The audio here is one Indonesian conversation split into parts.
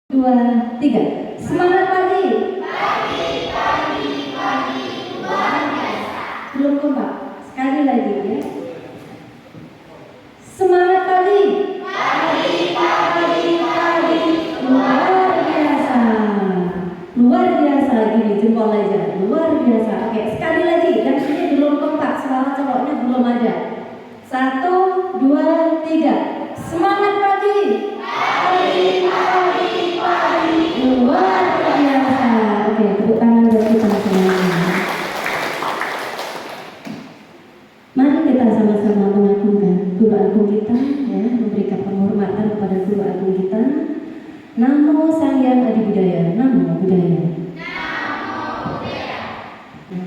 Dua, tiga. Semangat pagi. Luar biasa. Belum kompak. Sekali lagi ya. Semangat pagi. Luar biasa. Luar biasa gini jempol aja. Luar biasa. Oke, sekali lagi. Dan ini belum kompak. Suara cowoknya belum ada. 1, 2, 3. Semangat pagi. Luar biasa. Oke, tepuk tangan buat kita semuanya. Mari kita sama-sama mengagungkan guru agung kita, ya, memberikan penghormatan kepada guru agung kita. Namo Sang Hyang Adi Budaya. Namo Buddhaya.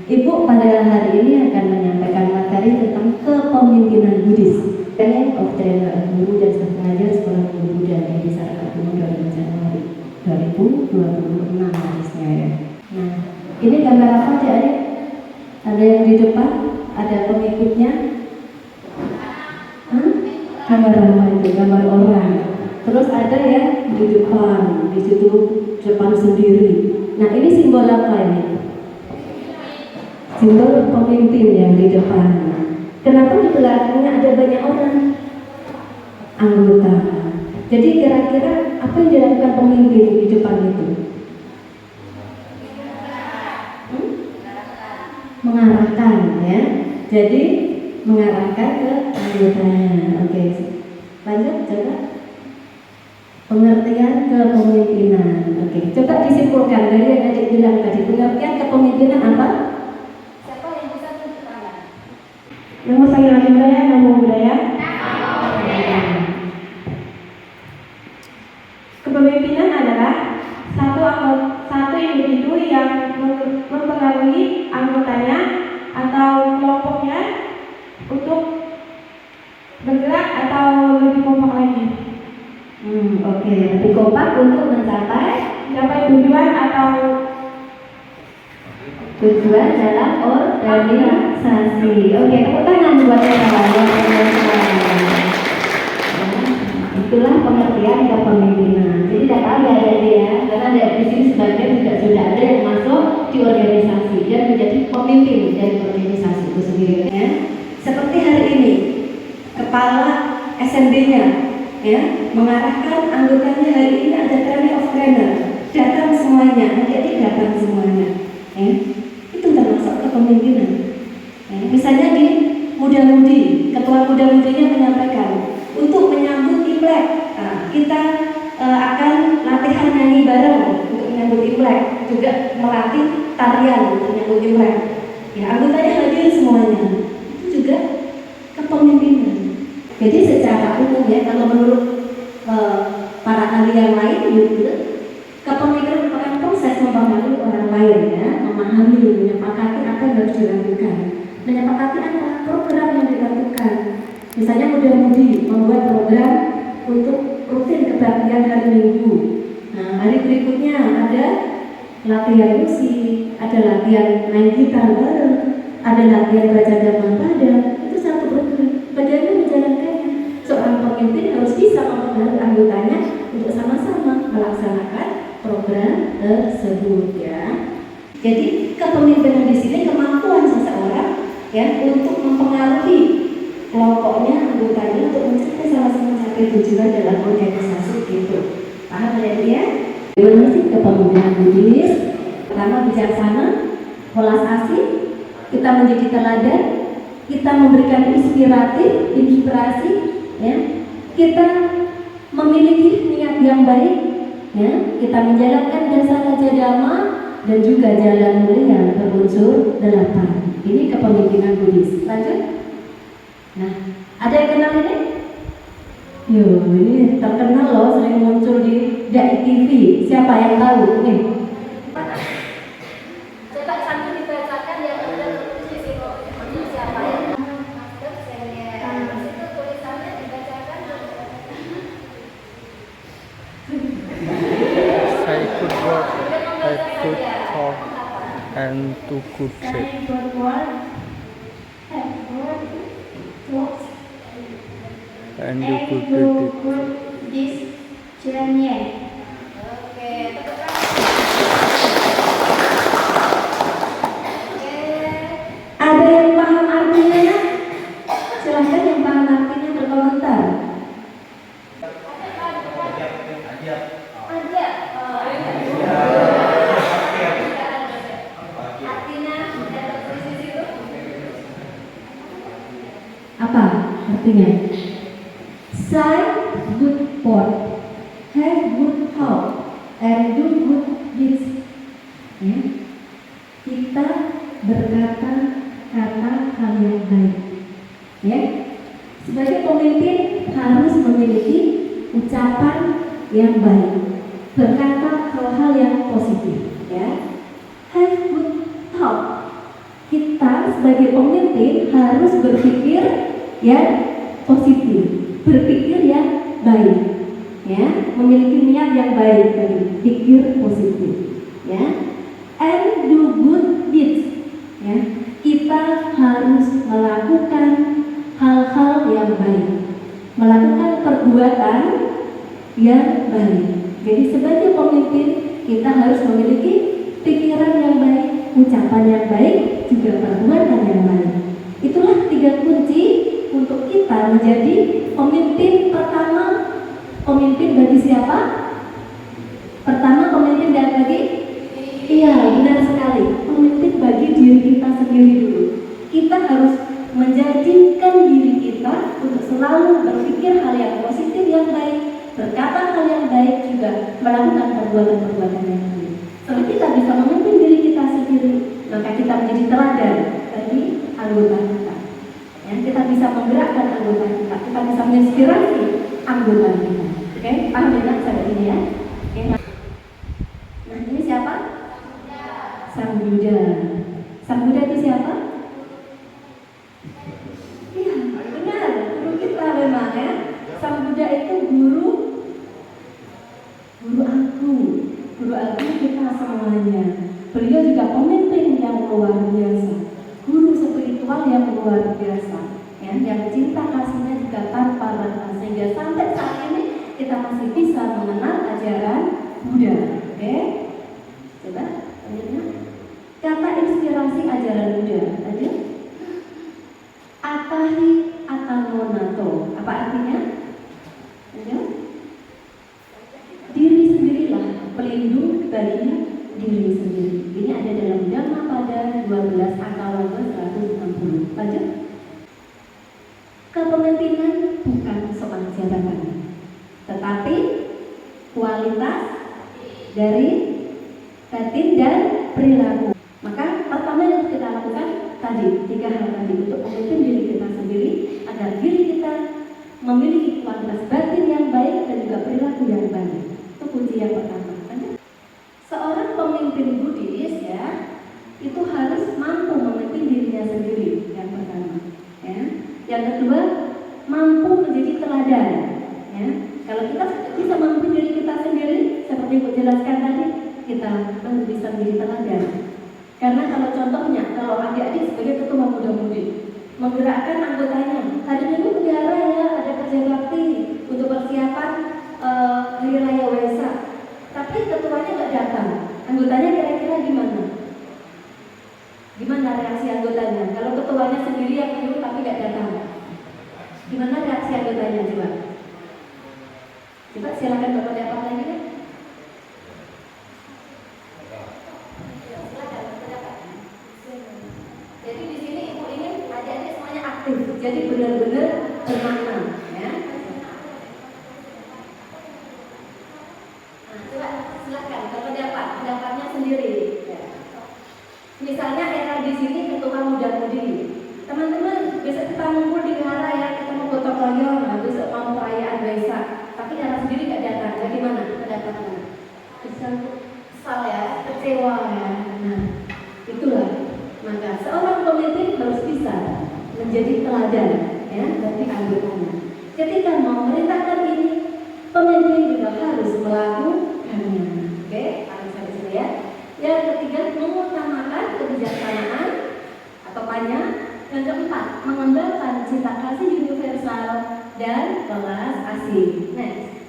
Ibu pada hari ini akan menyampaikan materi tentang kepemimpinan Buddhis. Head of Trainer Guru dan Staf Pengajar Sekolah Guru Buddha di Desa Rakatimo 2 Januari 2026 harusnya ya. Nah, ini gambar apa adik-adik? Ada yang di depan, ada pengikutnya. Gambar apa itu? Gambar orang. Terus ada yang di depan, di situ depan sendiri. Nah, ini simbol apa ini? Simbol pemimpin yang di depan. Kenapa di belakangnya ada banyak orang? Anggota. Jadi kira-kira apa yang dilakukan pemimpin di depan itu? Mengarahkan ya. Jadi mengarahkan ke anggotanya. Oke. Lanjut coba. Pengertian kepemimpinan. Oke. Coba disimpulkan dari yang tadi bilang tadi. Pengertian kepemimpinan apa? Namo Sang Hyang Adi Budaya, Namo Buddhaya. Kepemimpinan adalah satu individu yang mempengaruhi anggotanya atau kelompoknya untuk bergerak atau lebih kompak lagi. Oke. Lebih kompak untuk mencapai tujuan dalam organisasi. Oke, tepuk tangan buat saya. Itulah pengertian kepemimpinan. Jadi tidak tahu ya dia, karena di sini sebagian juga sudah ada yang masuk di organisasi dan menjadi pemimpin dari organisasi itu sendiri. Ya. Seperti hari ini, kepala SMB-nya, ya, mengarahkan anggotanya hari ini ada trainer of trainer, datang semuanya, adik-adik datang semuanya. Ya. Itu termasuk kepemimpinan. Ya. Misalnya di muda-mudi, ketua muda-mudinya menyampaikan untuk menyambut Imlek, kita akan latihan nyanyi bareng untuk menyambut Imlek, juga melatih tarian untuk menyambut Imlek. Ya, anggotanya hadir semuanya. Itu juga kepemimpinan. Jadi secara umum ya, kalau menurut para ahli yang lain, gitu, kepemimpinan merupakan proses mempengaruhi orang lain, ya, memahami, menyepakati apa yang harus dilakukan, menyepakati apa program yang dilakukan. Misalnya muda-mudi membuat program untuk rutin kebaktian hari Minggu. Nah, hari berikutnya ada latihan musik, ada latihan main gitar bareng, ada latihan baca dhamma pada. Itu satu program. Bagaimana menjalankannya? Seorang pemimpin harus bisa mempengaruhi anggotanya untuk sama-sama melaksanakan program tersebut ya. Jadi kepemimpinan di sini kemampuan seseorang ya untuk mempengaruhi kelompoknya, anggotanya untuk sama-sama mencapai tujuan dalam organisasi gitu. Paham ya dia? Gimana sih kepemimpinan Buddhis? Pertama bijaksana, welas asih, kita menjadi teladan, kita memberikan inspirasi, ya. Kita memiliki niat yang baik, ya. Kita menjalankan dasar raja dhamma dan juga jalan mulia berunsur 8. Ini kepemimpinan Buddhis. Lanjut. Nah, ada yang kenal ini? Ini terkenal loh, sering muncul di DAI TV. Siapa yang tahu? Nih. Coba sambil dibacakan yang ada di sini. Siapa yang tahu? Itu tulisannya dibacakan. Saya could work, I could talk, and to good shape. And you could do it. This journey. Oke. Ada. Artinya dalam krisis itu apa artinya? Say good word, have good thought, and do good deeds. Ya. Kita berkata-kata hal yang baik. Ya. Sebagai pemimpin harus memiliki ucapan yang baik, berkata hal-hal yang positif. Ya. Have good thought. Kita sebagai pemimpin harus berpikir yang positif, berpikir yang baik, ya, memiliki niat yang baik tadi, pikir positif, ya. And do good deeds, ya. Kita harus melakukan hal-hal yang baik, melakukan perbuatan yang baik. Jadi sebagai pemimpin kita harus memiliki pikiran yang baik, ucapan yang baik, juga perbuatan yang baik. Itulah 3 kunci untuk kita menjadi pemimpin pertama. Pemimpin bagi siapa? Pertama, pemimpin bagi? Iya, benar sekali. Pemimpin bagi diri kita sendiri dulu. Kita harus menjadikan diri kita untuk selalu berpikir hal yang positif yang baik, berkata hal yang baik, juga melakukan perbuatan-perbuatan yang baik. Kalau kita bisa memimpin diri kita sendiri, maka kita menjadi teladan bagi anggota kita. Ya, kita bisa menggerakkan anggota kita bisa menginspirasi anggota kita. Oke, paham ya sampai ini ya? Oke. Nah, ini siapa? Sang Buddha. Sang Buddha itu siapa? Iya, benar, guru kita memang ya. Sang Buddha itu guru aku kita semuanya. Beliau juga pemimpin yang luar biasa, guru spiritual yang luar biasa, ya, yang cinta kasihnya juga tanpa batas, sehingga sampai saat ini kita masih bisa mengenal ajaran Buddha. Oke, coba lanjutnya. Kata inspirasi ajaran Buddha tadi, Atahi Atanonato. Apa artinya? Diri sendirilah pelindung bagi diri sendiri. Ini ada dalam Dhammapada 12 Akawama 160. Lanjut. Kepemimpinan bukan soal jabatan, tetapi kualitas dari batin dan perilaku. Maka pertama yang kita lakukan tadi 3 hal tadi untuk memimpin diri kita sendiri agar diri kita memiliki kualitas batin yang baik dan juga perilaku yang baik. Itu kunci yang pertama. Seorang pemimpin Buddhis ya itu harus mampu memimpin dirinya sendiri yang pertama. Ya. Yang kedua, mampu menjadi teladan. Ya. Kalau kita bisa memimpin diri kita sendiri, seperti yang saya jelaskan tadi, kita bisa menjadi teladan. Karena kalau contohnya, kalau adik-adik sebagai ketua muda-mudi menggerakkan anggotanya, hari Minggu pelihara ya ada kerja bakti untuk persiapan hari raya Waisak, tapi ketuanya nggak datang, anggotanya kira-kira gimana? Gimana reaksi anggotanya? Kalau ketuanya sendiri yang menyuruh tapi nggak datang, gimana reaksi anggotanya coba? Coba silakan Bapak dapat lagi kan? Jadi di sini ibu ingin adik-adik semuanya aktif, jadi benar-benar bermakna, ya. Nah, coba silakan kalau dapat pendapatnya sendiri. Ya. Misalnya era di sini ketua muda-mudi, teman-teman besok kita ngumpul di wihara ya, kita mau gotong royong, nah, besok mau perayaan Waisak, tapi era sendiri nggak datang, bagaimana pendapatnya? Kesal ya, kecewa ya. Nah, itulah. Maka seorang pemimpin harus bisa menjadi teladan ya bagi anggotanya. Ketika mau memerintahkan ini, pemimpin juga harus melakukannya. Oke, harus sampai sini ya. Yang ketiga, mengutamakan kebijaksanaan atau banyak. Yang keempat, mengembangkan cinta kasih universal dan belas asih. Next.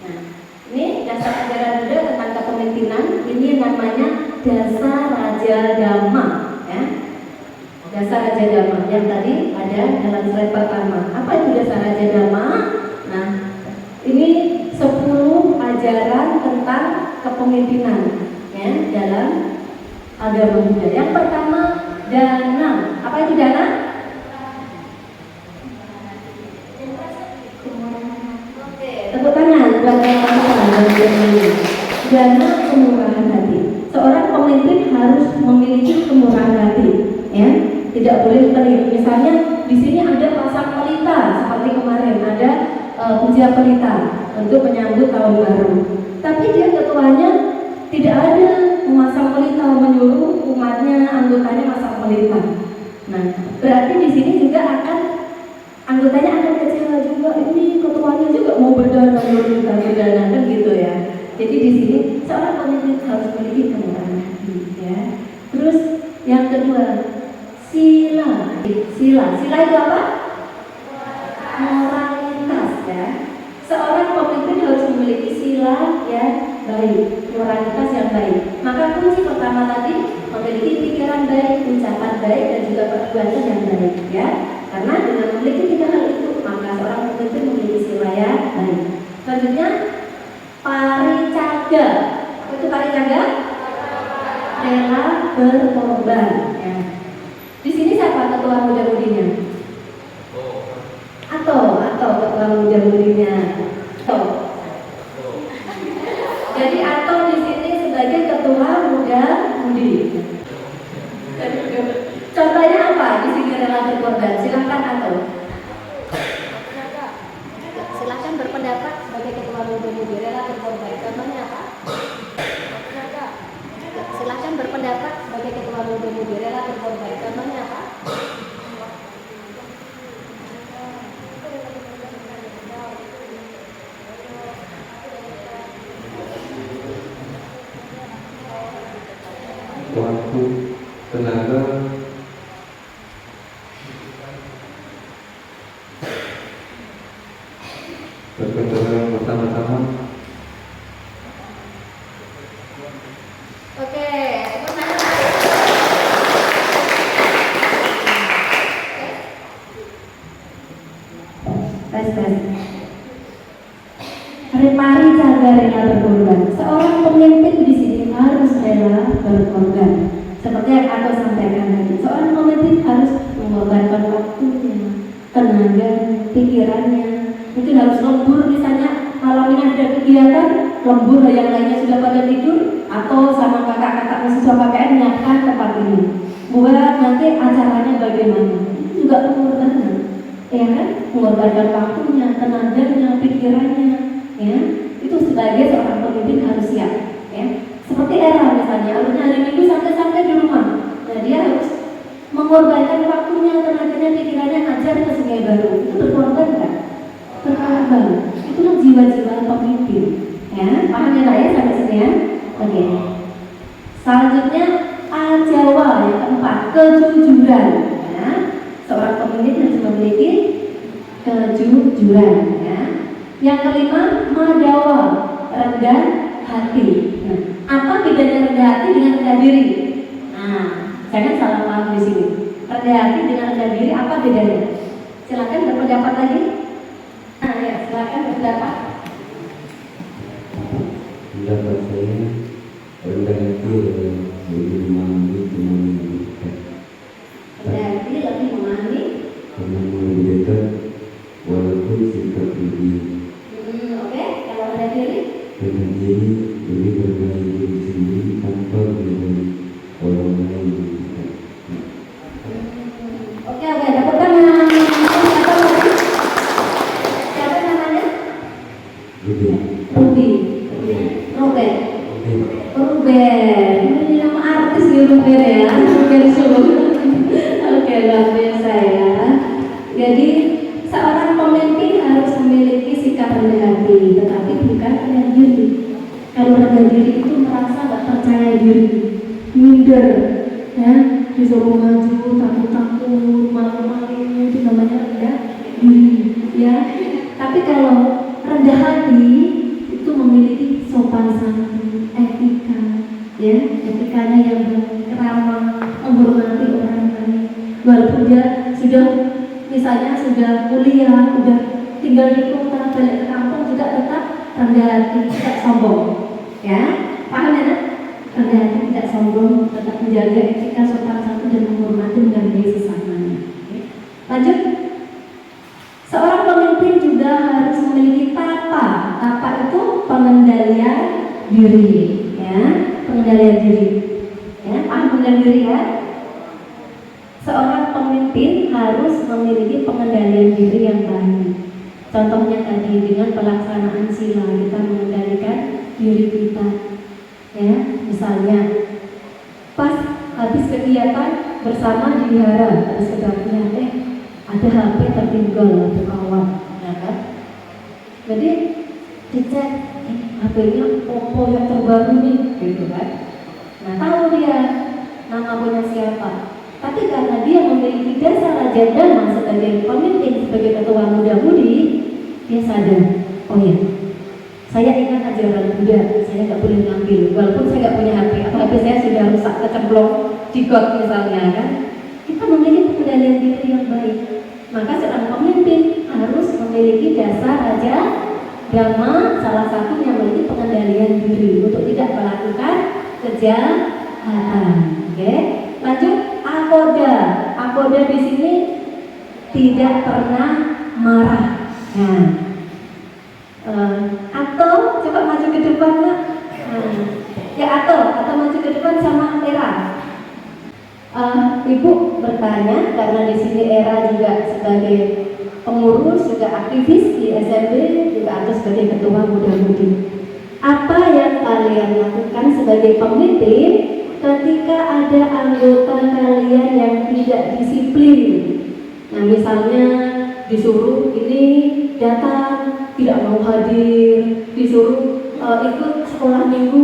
Nah, ini dasar ajaran Buddha tentang kepemimpinan. Ini namanya Dasar Raja Dhamma, ya. Dasar Raja Dhamma yang tadi ada dalam slide pertama. Apa itu Dasar Raja Dhamma? Nah, ini 10 ajaran tentang kepemimpinan ya dalam agama Buddha. Yang pertama dana. Apa itu dana? Oke, tepuk tangan buat teman-teman. Dana kemurahan hati. Seorang pemimpin harus memiliki kemurahan hati, ya. Tidak boleh pelit. Misalnya di sini ada pasang pelita seperti kemarin ada puja pelita untuk menyambut tahun baru. Tapi dia ketuanya tidak ada memasang pelita, menyuruh umatnya, anggotanya masang pelita. Nah, berarti di sini juga anggotanya akan kecewa juga. Ini ketuanya juga mau berdana, kita berdana kan gitu ya. Jadi di sini seorang pemimpin harus memiliki kemurahan hati, ya. Terus yang kedua, sila itu apa? Moralitas ya. Seorang pemimpin harus memiliki sila yang baik, moralitas yang baik. Maka kunci pertama tadi memiliki pikiran baik, ucapan baik dan juga perbuatan yang baik ya. Karena dengan memiliki tiga hal itu maka seorang pemimpin memiliki sila yang baik. Selanjutnya paricaga. Apa itu paricaga? Rela berkorban ya. Di sini siapa ketua muda-mudinya? Atau ketua muda-mudinya? Jadi atau di sini sebagai ketua muda-mudi. Contohnya apa? Di sini rela berkorban. Silakan atau. Silakan berpendapat sebagai ketua muda-mudi rela berkorban. Contohnya apa? Silakan berpendapat sebagai ketua muda-mudi rela berkorban. Contohnya apa? Waktu, tenaga, berkata pertama-tama. Oke, tes. Mari jaga rela berkorban. Seorang pemimpin di sini harus rela berkorban. Seperti yang aku sampaikan tadi, seorang pemimpin harus mengorbankan waktunya, tenaga, pikirannya. Mungkin harus lembur misalnya malam ini ada kegiatan, lembur yang lainnya sudah pada tidur, atau sama kakak-kakak mahasiswa KKN menyiapkan tempat ini. Buat nanti acaranya bagaimana? Itu juga pengorbanan, ya kan? Mengorbankan waktunya, tenaganya, pikirannya, ya. Itu sebagai seorang pemimpin harus siap, ya. Seperti era misalnya, harusnya hari Minggu sampai di rumah. Nah, dia harus mengorbankan waktunya, tenaganya, pikirannya ngajar ke Sungai Baru. Itu berkorban kan? Berkorban. Itulah jiwa-jiwa pemimpin. Ya, paham ya saya sampai sini ya? Oke. Selanjutnya Jawa yang keempat, kejujuran. Ya. Seorang pemimpin harus memiliki kejujuran. Ya. Yang kelima, Madawa, rendah hati. Nah, apa bedanya rendah hati dengan rendah diri? Nah, jangan salah paham di sini. Rendah hati dengan rendah diri apa bedanya? Silakan berpendapat lagi. Nah, ya, silakan berpendapat. Pendapat saya, rendah hati lebih memahami teman yang dekat. Rendah hati lebih memahami Teman yang dekat, walaupun sikap tinggi. Oke, kalau rendah diri? Rendah diri lebih berbaik diri sendiri tanpa menilai orang lain yang dekat. Oke, tepuk tangan. Siapa namanya? Ruby. Ruben. Ini nama artis ya Ruben ya. Oke, luar biasa ya. Jadi seorang pemimpin harus memiliki sikap rendah hati, tetapi bukan rendah diri. Kalau rendah diri itu merasa nggak percaya diri, minder, ya, disuruh maju takut-takut, malu-malu, itu namanya rendah diri, ya. Tapi kalau rendah hati itu memiliki sopan santun, etika, ya, etikanya yang baik, ramah, menghormati orang lain. Walaupun dia misalnya sudah kuliah, sudah tinggal di kota, balik ke kampung juga tetap rendah hati, tidak sombong. Ya, paham ya? Nak? Rendah hati, tidak sombong, tetap menjaga etika sopan santun dan menghormati menghargai sesamanya. Oke. Lanjut. Seorang pemimpin juga harus memiliki tapa. Tapa itu pengendalian diri, ya, pengendalian diri. Ya, paham pengendalian diri ya? Seorang pemimpin harus memiliki pengendalian diri yang baik. Contohnya tadi dengan pelaksanaan sila kita mengendalikan diri kita. Ya, misalnya pas habis kegiatan bersama di wihara harus kedapnya, ada HP tertinggal di kawan, ya kan? Jadi dicek, HP-nya Oppo yang terbaru nih, gitu kan? Nah, tahu dia nama punya siapa. Tapi karena dia memiliki dasar raja dharma sebagai pemimpin, sebagai ketua muda-mudi, dia sadar, oh ya, saya ingat ajaran Buddha, saya nggak boleh ngambil, walaupun saya nggak punya HP, atau HP saya sudah rusak, kecemplung di got misalnya kan. Kita memiliki pengendalian diri yang baik. Maka seorang pemimpin harus memiliki dasar raja dharma, salah satunya memiliki pengendalian diri untuk tidak melakukan kejahatan. Oke, lanjut. Akoda di sini tidak pernah marah. Nah, atau coba maju ke depan nak. Ya atau maju ke depan sama Era. Ibu bertanya karena di sini Era juga sebagai pengurus, juga aktivis di SMB, juga atau sebagai ketua muda-mudi. Apa yang kalian lakukan sebagai pemimpin ketika ada anggota kalian yang tidak disiplin? Nah, misalnya disuruh ini datang tidak mau hadir, disuruh ikut sekolah minggu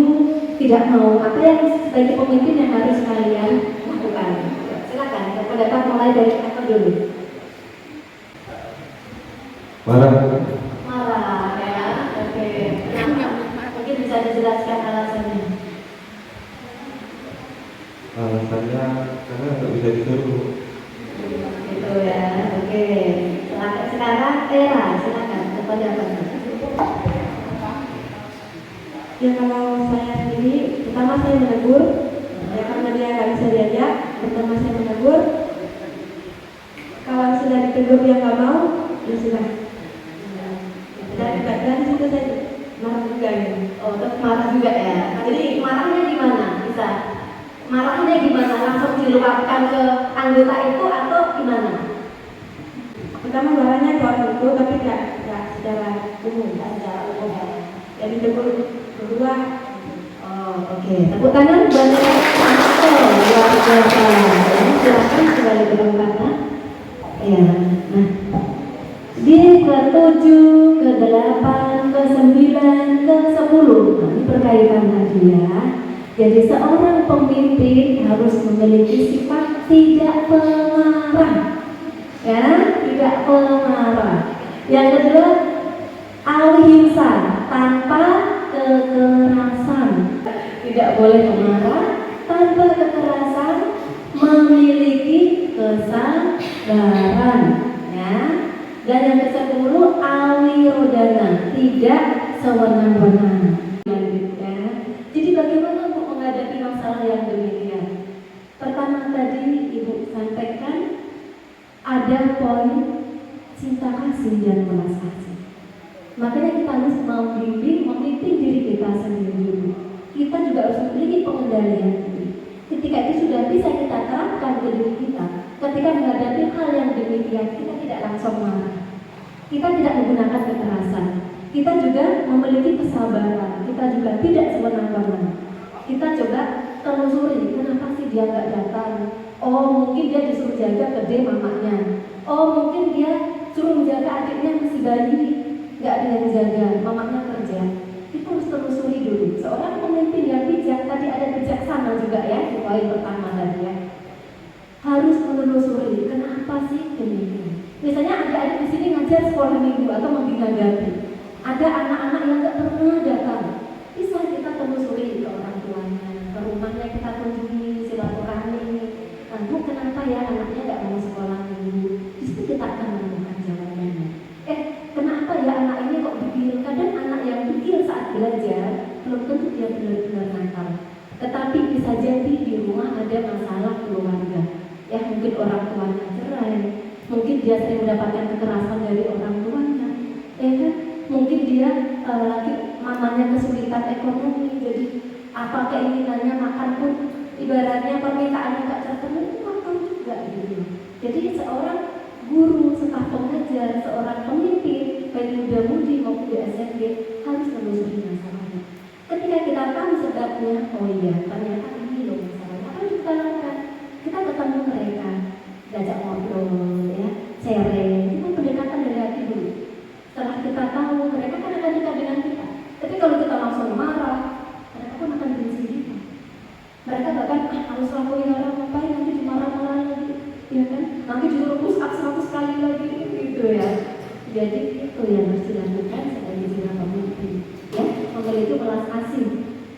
tidak mau. Apa yang sebagai pemimpin yang harus kalian lakukan? Silakan, pendapat mulai dari apa dulu? Marah ya, oke. Mungkin bisa dijelaskan alasannya. Alasannya karena nggak bisa disuruh. Gitu ya, oke. Sekarang Era, silakan pendapat. Ya kalau saya sendiri, pertama saya menegur, ya karena dia nggak bisa diajak, pertama saya menegur. Kalau sudah ditegur dia nggak mau, ya sudah. Dan situ saya marah juga ya. Oh, terus marah juga ya. Jadi marahnya gimana? Bisa marahnya gimana? Langsung diluapkan ke anggota itu atau gimana? Pertama marahnya ke orang itu, tapi nggak secara umum. Jadi tegur kedua. Oh, oke. Tepuk tangan buat Anto luar biasa. Silakan kembali ke tempatnya. Ya. Nah, di ke-7, ke-8, ke-9, ke-10. Nah, ini berkaitan tadi ya. Jadi seorang pemimpin harus memiliki sifat tidak pemarah. Ya, tidak pemarah. Yang kedua, ahimsa, tanpa kekerasan. Tidak boleh memarah, tanpa kekerasan, memiliki kesabaran. Ya. Dan yang ke-10, awirodana, tidak sewenang-wenang. Jadi bagaimana untuk menghadapi masalah yang demikian? Pertama tadi Ibu sampaikan ada poin cinta kasih dan belas kasih. Makanya kita harus mau memimpin diri kita sendiri. Kita juga harus memiliki pengendalian diri. Ketika itu sudah bisa kita terapkan ke diri kita, ketika menghadapi hal yang demikian, kita tidak langsung marah. Kita tidak menggunakan kekerasan. Kita juga memiliki kesabaran. Kita juga tidak sewenang-wenang. Kita coba telusuri, kenapa sih dia nggak datang? Oh, mungkin dia disuruh jaga gede mamanya. Oh, mungkin dia suruh menjaga adiknya masih bayi, nggak ada yang jaga, mamanya kerja. Kita harus telusuri dulu. Seorang pemimpin yang bijak, tadi ada bijaksana juga ya, di poin pertama tadi ya. Harus menelusuri, kenapa sih demikian? Misalnya adik-adik di sini ngajar sekolah minggu atau membina. Ada anak-anak yang nggak pernah datang. Bisa kita telusuri ke orang tuanya, ke rumahnya kita kunjungi, silaturahmi. Bu, kenapa ya anaknya nggak mau sekolah minggu? Di situ kita akan menemukan jawabannya. Kenapa ya anak ini kok begini? Kadang anak yang begini tentu dia benar-benar nakal. Tetapi bisa jadi di rumah ada masalah keluarga. Ya mungkin orang tuanya cerai, mungkin dia sering mendapatkan kekerasan dari orang tuanya, ya kan? Mungkin dia lagi mamanya kesulitan ekonomi, jadi apa keinginannya makan pun ibaratnya permintaannya gak terpenuhi, itu makan juga gitu. Jadi seorang guru, staf pengajar, seorang pemimpin baik muda-mudi maupun di SMG harus menelusuri masalahnya. Ketika kita tahu sebabnya, oh iya ternyata ini loh masalahnya, apa yang kita lakukan? Kita ketemu mereka, diajak ngobrol, ya, sharing, itu pendekatan dari hati dulu. Setelah kita tahu, mereka kan akan dekat dengan kita. Tapi kalau kita langsung marah, mereka pun akan benci kita. Mereka bahkan harus lakuin orang ngapain, nanti dimarah-marah lagi, ya kan? Nanti disuruh push up 100 kali lagi, gitu ya. Jadi itu yang harus dilakukan sebagai seorang pemimpin, ya, memiliki belas kasih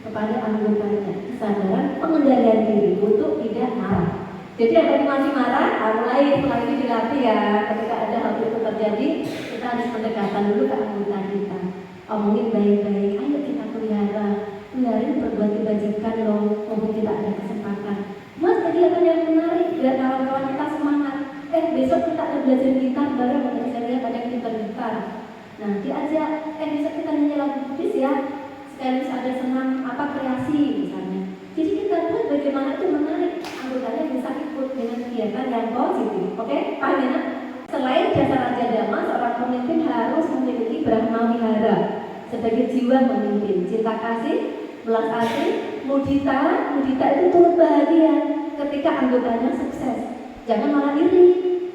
kepada anggotanya, kesadaran pengendalian diri untuk tidak marah. Jadi yang tadi masih marah, mulai setelah ini dilatih ya. Ketika ada hal itu terjadi, kita harus pendekatan dulu ke anggota kita. Omongin baik-baik, ayo kita pelihara ini berbuat kebajikan loh, mumpung kita ada kesempatan. Buat kegiatan yang menarik, biar kawan-kawan kita semangat. Besok kita ada belajar gitar bareng, saya lihat ada yang gitar. Nah, diajak, besok kita nyanyi lagu Buddhis ya. Sekaligus ada senam kreasi misalnya. Jadi kita buat bagaimana itu menarik anggotanya bisa ikut dengan kegiatan yang positif. Oke, paham ya? Selain jasa raja dhamma, seorang pemimpin harus memiliki Brahma Wihara sebagai jiwa memimpin, cinta kasih, belas asih, mudita. Mudita itu turut bahagia ketika anggotanya sukses. Jangan malah iri,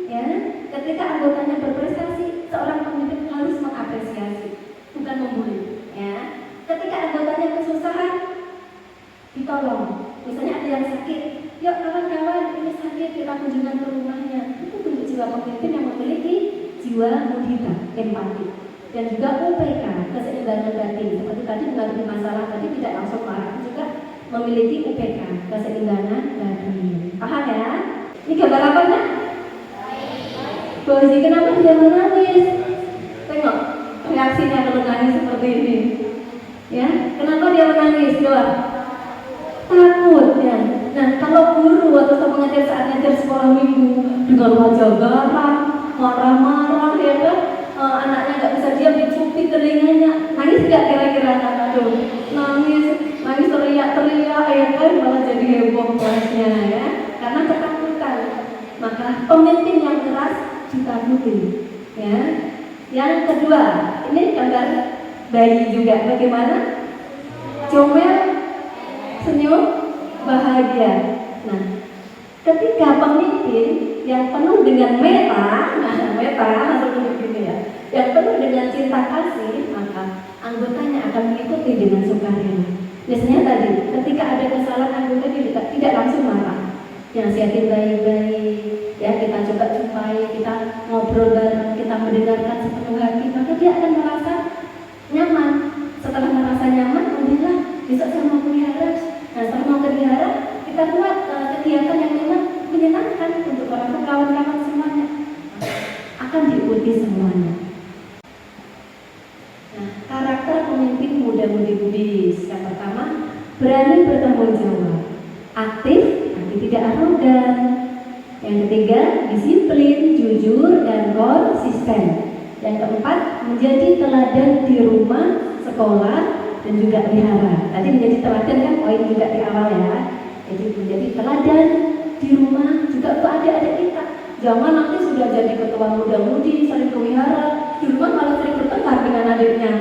ya. Ketika anggotanya berprestasi, seorang pemimpin harus mengapresiasi, bukan membuli, ya. Ketika anggotanya kesusahan, ditolong. Misalnya ada yang sakit, yuk kawan-kawan ini sakit, kita kunjungan ke rumahnya. Itu bentuk jiwa pemimpin yang memiliki jiwa mudita, empati, dan juga UPK, keseimbangan batin. Seperti tadi menghadapi masalah tadi tidak langsung marah, juga memiliki UPK, keseimbangan batin. Paham ya? Ini gambar apa nak? Bozi, kenapa dia menangis? Tengok reaksinya kalau nangis seperti ini. Ya, kenapa dia menangis? Coba. Takut ya. Nah, kalau guru atau pengajar saat ngajar sekolah minggu dengan wajah garang, marah-marah, ya kan? Anaknya nggak bisa diam, dicubit telinganya, nangis nggak kira-kira anak? Aduh, nangis teriak-teriak, ya kan? Malah jadi heboh kelasnya ya, karena ketakutan. Maka pemimpin yang keras ditakuti, ya. Yang kedua, ini gambar bayi juga, bagaimana? Comel, senyum, bahagia. Nah, ketika pemimpin yang penuh dengan meta langsung begini ya, yang penuh dengan cinta kasih, maka anggotanya akan mengikuti dengan sukarela. Biasanya tadi, ketika ada kesalahan anggota tidak langsung marah, nasihatin baik-baik, ya kita coba jumpai, kita ngobrol bareng, kita mendengarkan sepenuh hati, maka dia akan merasa nyaman. Setelah merasa nyaman, alhamdulillah, besok saya mau pelihara. Nah, setelah mau pelihara, kita buat kegiatan yang memang menyenangkan untuk orang kawan-kawan semuanya, akan diikuti semuanya. Nah, karakter pemimpin muda-mudi Buddhis yang pertama, berani bertanggung jawab, aktif tapi tidak arogan. Yang ketiga, disiplin, jujur dan konsisten. Yang keempat, menjadi teladan di rumah, sekolah, dan juga wihara. Tadi menjadi teladan kan poin juga di awal ya. Jadi menjadi teladan di rumah juga untuk adik-adik kita. Jangan nanti sudah jadi ketua muda-mudi sering ke wihara, di rumah malah sering bertengkar dengan adiknya,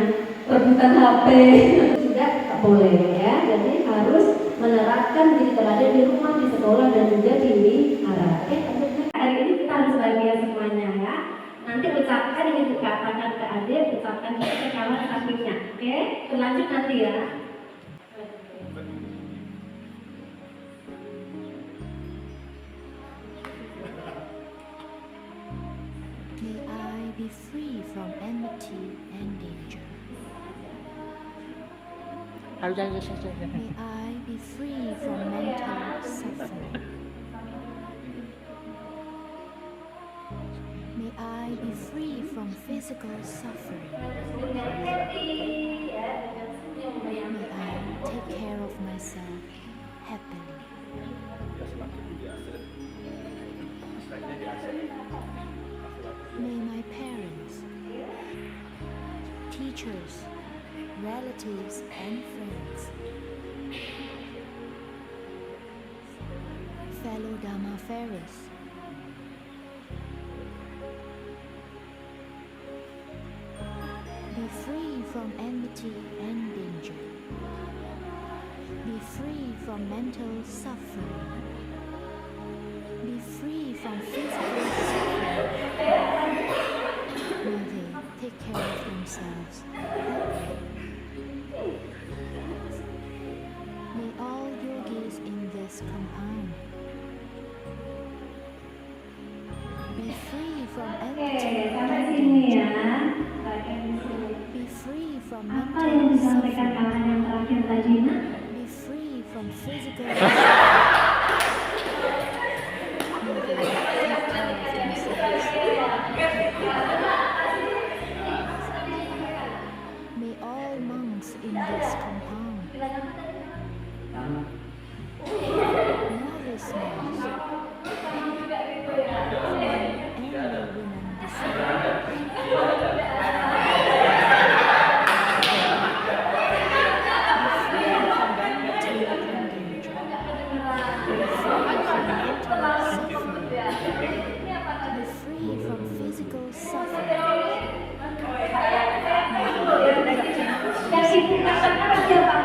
rebutan HP. Itu juga tak boleh ya. Jadi harus menerapkan menjadi teladan di rumah, di sekolah, dan juga di wihara. Oke, hari ini kita harus bahagia semuanya ya. Nanti ucapkan ini dikatakan ke adik, ucapkan juga ke kawan sampingnya. Oke, berlanjut nanti ya. May I be free from enmity and danger. May I be free from mental suffering. May I be free from physical suffering. May I care of myself happily. May my parents, teachers, relatives, and friends, fellow Dharmafaris, be free from enmity and danger. Be free from mental suffering. Be free from physical suffering. May they take care of themselves happily. May all yogis in this compound be free from Oke, enmity sampai and sini ya. danger. Bagian di sini. Be free from Apa yang mental disampaikan suffering. kakak yang terakhir tadi, Nak? Be free from physical May all monks in this compound, novice monks, and the women be free from physical suffering. Yang ibu katakan siapa?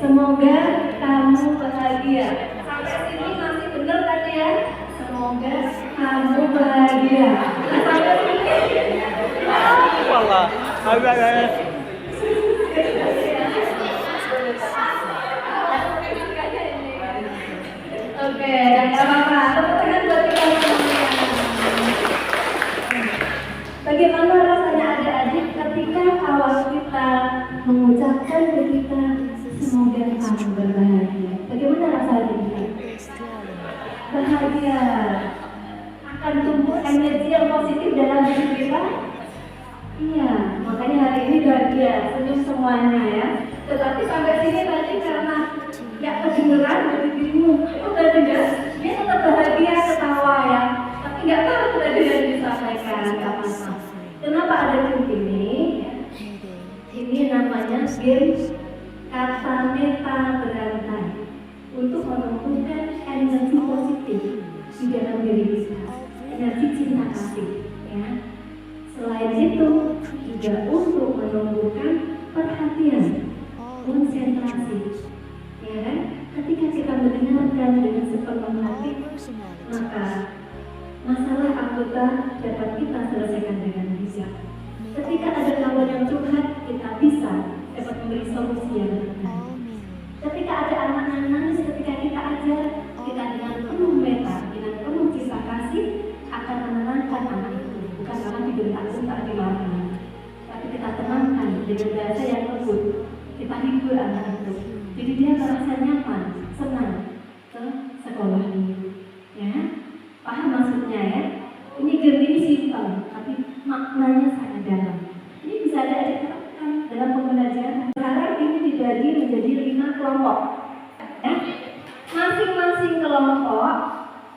Semoga kamu bahagia. Sampai sini masih benar tadi ya. Semoga kamu bahagia. Sampai sini. Malah, agak Oke, dan gak apa-apa. Tepuk tangan buat kita semuanya. Bagaimana rasanya adik-adik ketika kawan kita mengucapkan ke kita semoga kamu berbahagia? Bagaimana rasanya kita? Bahagia akan tumbuh energi yang positif dalam diri kita. Iya, makanya hari ini bahagia, senyum semuanya ya. Tetapi sampai sini tadi karena nggak kedengeran dari dirimu, itu tadi enggak, dia tetap bahagia ketawa ya. Tapi nggak tahu tadi yang disampaikan apa. Kenapa ada tim ini? Ini namanya game kata meta berantai untuk menumbuhkan energi positif di dalam diri kita, energi cinta kasih. Ya. Selain itu juga untuk menumbuhkan perhatian, konsentrasi. Ya kan? Ketika kita mendengarkan dengan sepenuh hati, maka masalah anggota dapat kita selesaikan dengan bijak. Ketika ada kawan yang curhat, kita bisa dapat memberi solusi yang benar. Ketika ada anak yang nangis, ketika kita ajar, kita dengan penuh meta, dengan penuh cinta kasih akan menenangkan anak itu. Bukan karena dibentak-bentak dimarahkan, tapi kita tenangkan dengan bahasa yang lembut. Kita hibur anak itu, jadi dia merasa nyaman, senang ke sekolah ini. Ya, paham maksudnya ya? Ini game ini simpel, tapi maknanya sangat dalam. Ini bisa ada terapkan dalam pembelajaran. Sekarang ini dibagi menjadi 5 kelompok. Ya, masing-masing kelompok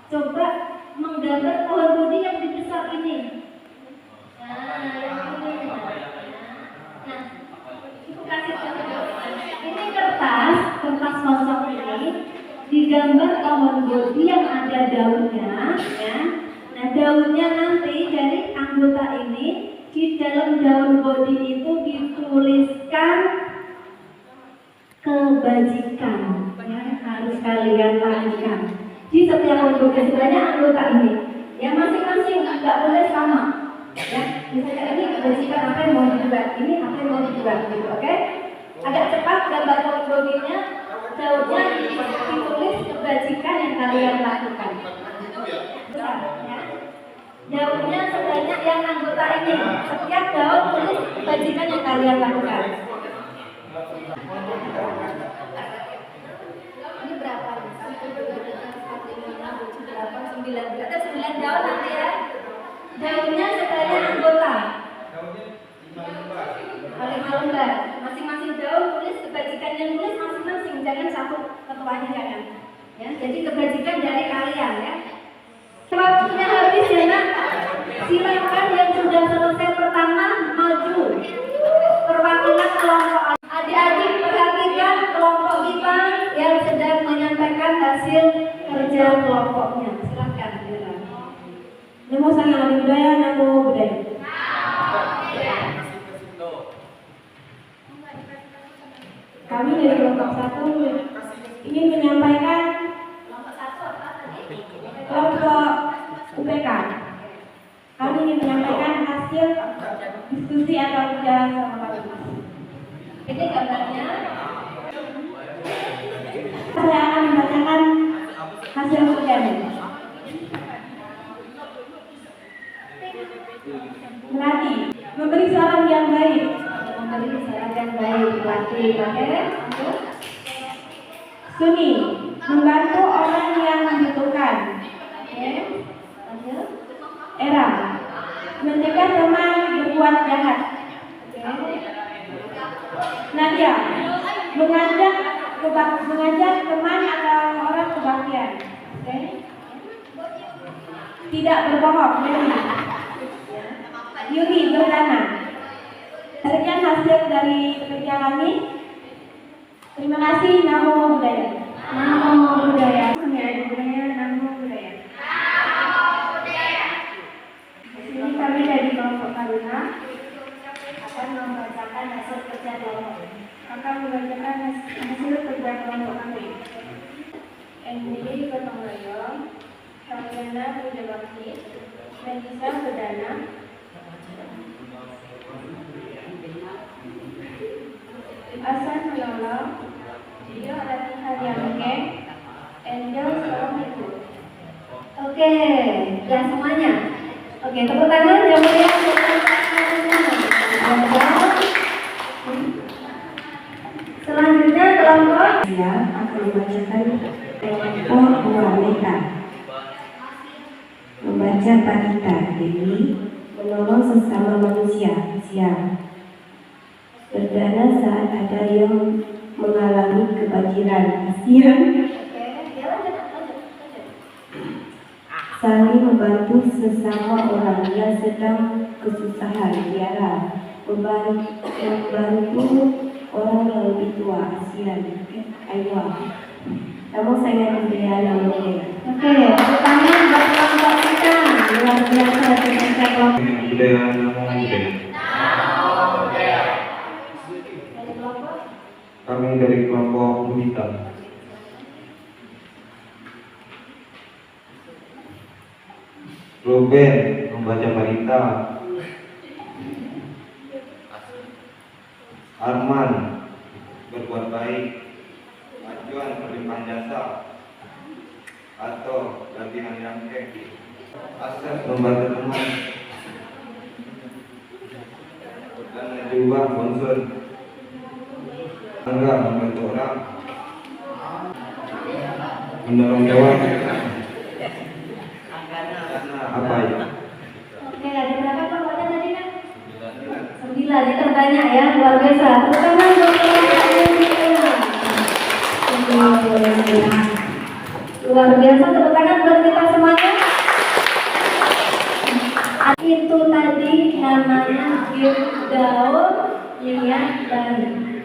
coba menggambar pohon bodi yang dibesar ini. Nah, ibu kasih contoh. Ini kertas kosong ini digambar pohon bodi yang ada daunnya, ya. Nah, daunnya nanti dari anggota ini di dalam daun bodi itu dituliskan kebajikan yang harus kalian lakukan di setiap anggota. Sebenarnya anggota ini, ya masing-masing nggak boleh sama. Ya, misalnya ini kebajikan apa yang mau dibuat, ini apa yang mau dibuat, gitu, oke? Agak cepat gambar pohon bodinya, daunnya ditulis kebajikan yang kalian lakukan. Besar, ya. Daunnya sebanyak yang anggota ini. Setiap daun tulis kebajikan yang kalian lakukan. Ini berapa? 9. Ada 9 daun nanti ya. Daunnya sebanyak anggota. Ada 5 lembar. Masing-masing jauh tulis kebajikan yang tulis masing-masing, jangan satu ketuanya jangan. Ya, jadi kebajikan dari kalian ya. Waktunya habis ya nak. Silakan yang sudah selesai pertama maju. Perwakilan kelompok adik-adik perhatikan kelompok kita yang sedang menyampaikan hasil kerja kelompoknya. Silakan. Namo Sang Adi Budaya, Namo Budaya. Kami dari kelompok 1 ingin menyampaikan kelompok UPK. Kami ingin menyampaikan hasil diskusi atau kerja sama kami. Ini gambarnya. Saya akan membacakan hasil kerjanya. Melati, memberi saran yang baik. Memberi saran yang baik, latih, oke? Suni, membantu orang yang membutuhkan. Oke, lanjut. Era, mencegah teman berbuat jahat. Oke. Nadia, mengajak teman atau orang kebaktian. Oke. Tidak berbohong. Yuni, berdana. Sekian hasil dari kerja kami. Terima kasih. Namo Budaya. Namo Budaya. Kami ada budaya Namo Budaya. Di sini kami dari kelompok Taruna Akan membacakan hasil kerja kelompok. akan membacakan hasil kerja kelompok kami. Emily Gotong Royong, Karyana Puja Bakti, Melisa Berdana, Asan Menolong, Dio Latihan Yamke, Angel Solomiku. Oke, ya semuanya. Oke, tepuk tangan yang mulia untuk selanjutnya kelompok. Saya akan membacakan kelompok wanita. Membaca Parita Dewi, menolong sesama manusia. Siang. Berdana saat ada yang mengalami kebanjiran. Kasihan. Oke, ya lanjut. Saling membantu sesama orang yang sedang kesusahan. Tiara, membantu orang yang lebih tua. Kasihan. Aywa. Kamu saya Budaya Namo Budaya. Oke, tepuk tangan buat kelompok kita. Luar biasa hasil kerja kelompok. Budaya Namo Budaya. Dari kelompok. Kami dari kelompok Budita. Ruben membaca Parita. Arman berbuat baik. Ajuan berlimpah jasa atau latihan yang Asep membantu teman dan juga konsul. Angga membantu orang menolong jawab. Karena apa ya? Oke, ada berapa kelompoknya tadi kan? 9, ini terbanyak ya, luar biasa. Tepuk tangan buat kelompok kita. Luar biasa, tepuk tangan buat kita semuanya. Itu tadi namanya gaul lihat dari.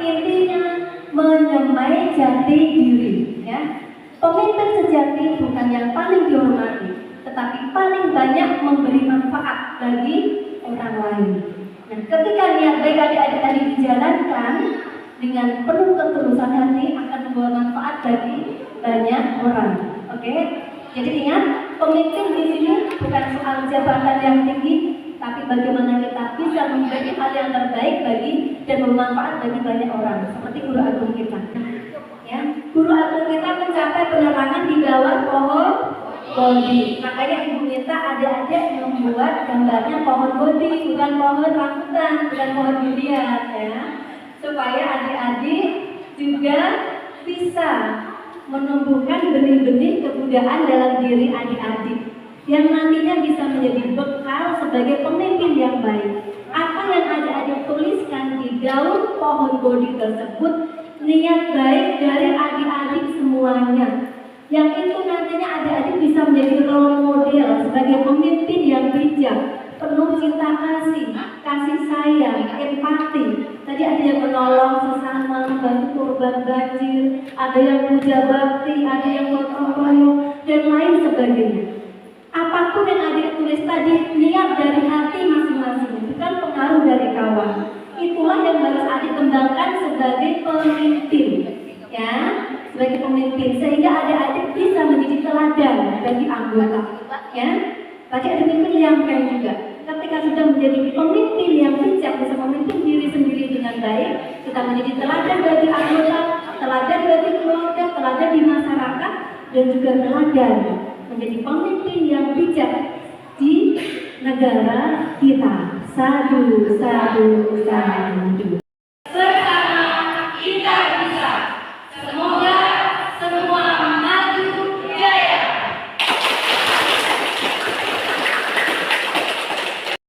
Intinya menyemai jati diri, ya. Pemimpin sejati bukan yang paling dihormati, tetapi paling banyak memberi manfaat bagi orang lain. Nah, ketika niat baik adik-adik tadi dijalankan dengan penuh ketulusan hati akan membawa manfaat bagi banyak orang. Oke? Jadi ingat, pemimpin di sini bukan soal jabatan yang tinggi, tapi bagaimana kita bisa memberi hal yang terbaik bagi dan bermanfaat bagi banyak orang, seperti guru agung kita. Ya, guru agung kita mencapai penerangan di bawah pohon bodi. Makanya ibu minta adik-adik membuat gambarnya pohon bodi, bukan pohon rambutan, bukan pohon durian, ya, supaya adik-adik juga bisa menumbuhkan benih-benih kebudayaan dalam diri adik-adik yang nantinya bisa menjadi bekal sebagai pemimpin yang baik. Apa yang adik-adik tulis daun pohon bodi tersebut niat baik dari adik-adik semuanya, yang itu nantinya adik-adik bisa menjadi role model sebagai pemimpin yang bijak, penuh cinta kasih, kasih sayang, empati. Tadi ada yang menolong sesama, membantu korban banjir, ada yang puja bakti, ada yang gotong royong, dan lain sebagainya. Apapun yang adik tulis tadi, niat dari hati masing-masing, bukan pengaruh dari kawan. Itulah yang harus adik kembangkan sebagai pemimpin, ya, sebagai pemimpin, sehingga adik-adik bisa menjadi teladan bagi anggota, ya. Tadi ada menyampaikan juga, ketika sudah menjadi pemimpin yang bijak, bisa memimpin diri sendiri dengan baik, kita menjadi teladan bagi anggota, teladan bagi keluarga, teladan di masyarakat, dan juga teladan menjadi pemimpin yang bijak di negara kita. Sadu, sadu, sadu.